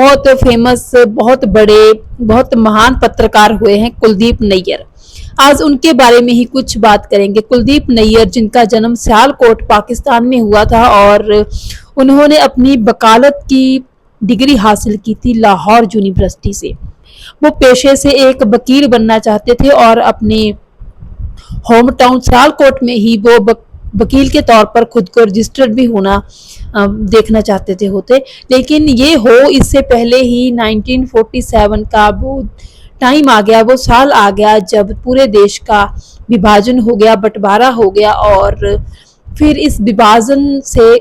बहुत फेमस, बहुत बड़े, बहुत महान पत्रकार हुए हैं कुलदीप नैयर। आज उनके बारे में ही कुछ बात करेंगे। कुलदीप नैयर, जिनका जन्म सियालकोट पाकिस्तान में हुआ था और उन्होंने अपनी वकालत की डिग्री हासिल की थी लाहौर यूनिवर्सिटी से। वो पेशे से एक वकील बनना चाहते थे और अपने होम टाउन सियालकोट में ही वो वकील के तौर पर खुद को रजिस्टर्ड भी होना देखना चाहते थे होते। लेकिन ये हो इससे पहले ही 1947 का वो टाइम आ गया, वो साल आ गया जब पूरे देश का विभाजन हो गया, बंटवारा हो गया। और फिर इस विभाजन से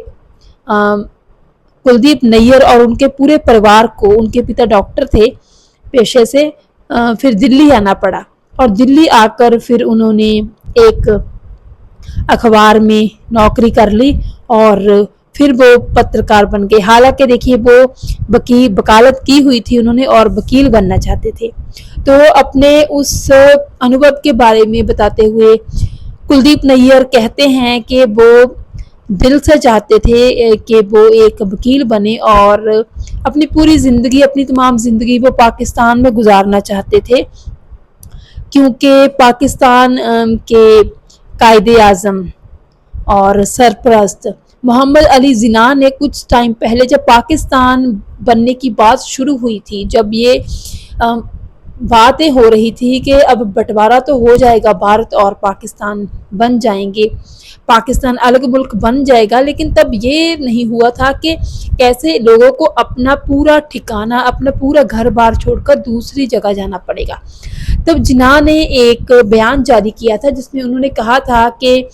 कुलदीप नैयर और उनके पूरे परिवार को, उनके पिता डॉक्टर थे पेशे से, फिर दिल्ली आना पड़ा। और दिल्ली आकर फिर उन्होंने एक अखबार में नौकरी कर ली और फिर वो पत्रकार बन गए। हालांकि देखिए वो वकालत की हुई थी उन्होंने और वकील बनना चाहते थे। तो अपने उस अनुभव के बारे में बताते हुए कुलदीप नैयर कहते हैं कि वो दिल से चाहते थे कि वो एक वकील बने और अपनी पूरी ज़िंदगी, अपनी तमाम ज़िंदगी वो पाकिस्तान में गुजारना चाहते थे, क्योंकि पाकिस्तान के कायदे आज़म और सरपरस्त मोहम्मद अली जिन्ना ने कुछ टाइम पहले, जब पाकिस्तान बनने की बात शुरू हुई थी, जब ये बातें हो रही थी कि अब बंटवारा तो हो जाएगा, भारत और पाकिस्तान बन जाएंगे, पाकिस्तान अलग मुल्क बन जाएगा, लेकिन तब ये नहीं हुआ था कि कैसे लोगों को अपना पूरा ठिकाना, अपना पूरा घर बार छोड़कर दूसरी जगह जाना पड़ेगा। तब जिन्ना ने एक बयान जारी किया था जिसमें उन्होंने कहा था कि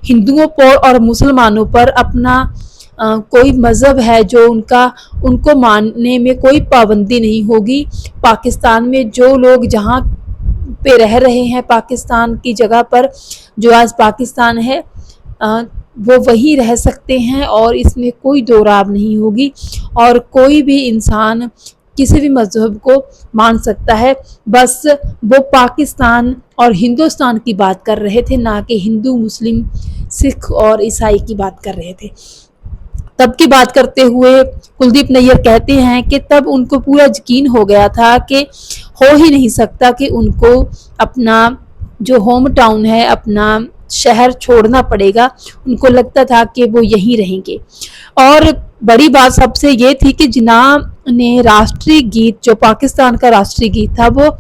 हिंदुओं पर और मुसलमानों पर अपना कोई मज़हब है जो उनको मानने में कोई पाबंदी नहीं होगी। पाकिस्तान में जो लोग जहाँ पे रह रहे हैं, पाकिस्तान की जगह पर जो आज पाकिस्तान है, वो वही रह सकते हैं और इसमें कोई दो राय नहीं होगी और कोई भी इंसान किसी भी मज़हब को मान सकता है। बस वो पाकिस्तान और हिंदुस्तान की बात कर रहे थे, ना कि हिंदू, मुस्लिम, सिख और ईसाई की बात कर रहे थे। तब की बात करते हुए कुलदीप नैयर कहते हैं कि तब उनको पूरा यकीन हो गया था कि हो ही नहीं सकता कि उनको अपना जो होम टाउन है, अपना शहर छोड़ना पड़ेगा। उनको लगता था कि वो यहीं रहेंगे। और बड़ी बात सबसे ये थी कि जिन्ना ने राष्ट्रीय गीत, जो पाकिस्तान का राष्ट्रीय गीत था, वो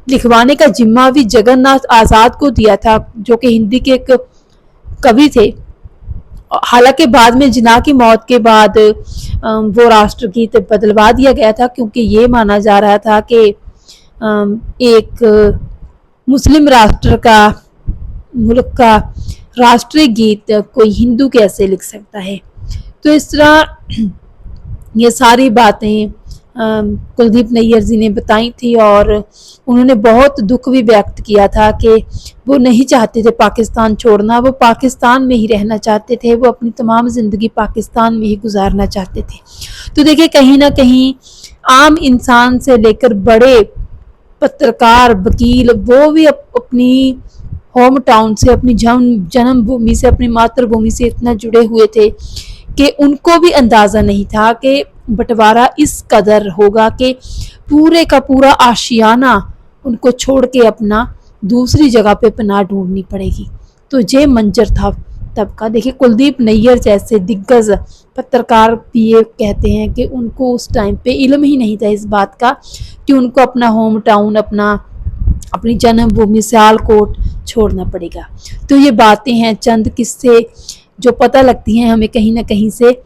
लिखवाने का जिम्मा भी जगन्नाथ आज़ाद को दिया था, जो कि हिंदी के एक कवि थे। हालांकि बाद में जिन्ना की मौत के बाद वो राष्ट्रगीत बदलवा दिया गया था, क्योंकि ये माना जा रहा था कि एक मुस्लिम राष्ट्र का, मुल्क का राष्ट्रीय गीत कोई हिंदू कैसे लिख सकता है। तो इस तरह ये सारी बातें कुलदीप नैयर जी ने बताई थी और उन्होंने बहुत दुख भी व्यक्त किया था कि वो नहीं चाहते थे पाकिस्तान छोड़ना, वो पाकिस्तान में ही रहना चाहते थे, वो अपनी तमाम ज़िंदगी पाकिस्तान में ही गुजारना चाहते थे। तो देखिए कहीं ना कहीं आम इंसान से लेकर बड़े पत्रकार, वकील, वो भी अपनी होम टाउन से, अपनी जन्मभूमि से, अपनी मातृभूमि से इतना जुड़े हुए थे कि उनको भी अंदाज़ा नहीं था कि बंटवारा इस कदर होगा कि पूरे का पूरा आशियाना उनको छोड़ के अपना दूसरी जगह पे पनाह ढूंढनी पड़ेगी। तो ये मंजर था तब का। देखिए कुलदीप नैयर जैसे दिग्गज पत्रकार भी ये कहते हैं कि उनको उस टाइम पे इल्म ही नहीं था इस बात का कि उनको अपना होम टाउन, अपनी जन्मभूमि सियालकोट छोड़ना पड़ेगा। तो ये बातें हैं, चंद किस्से जो पता लगती हैं हमें कहीं ना कहीं से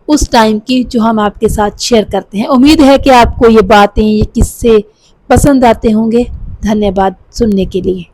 उस टाइम की, जो हम आपके साथ शेयर करते हैं। उम्मीद है कि आपको ये बातें, ये किस्से पसंद आते होंगे। धन्यवाद सुनने के लिए।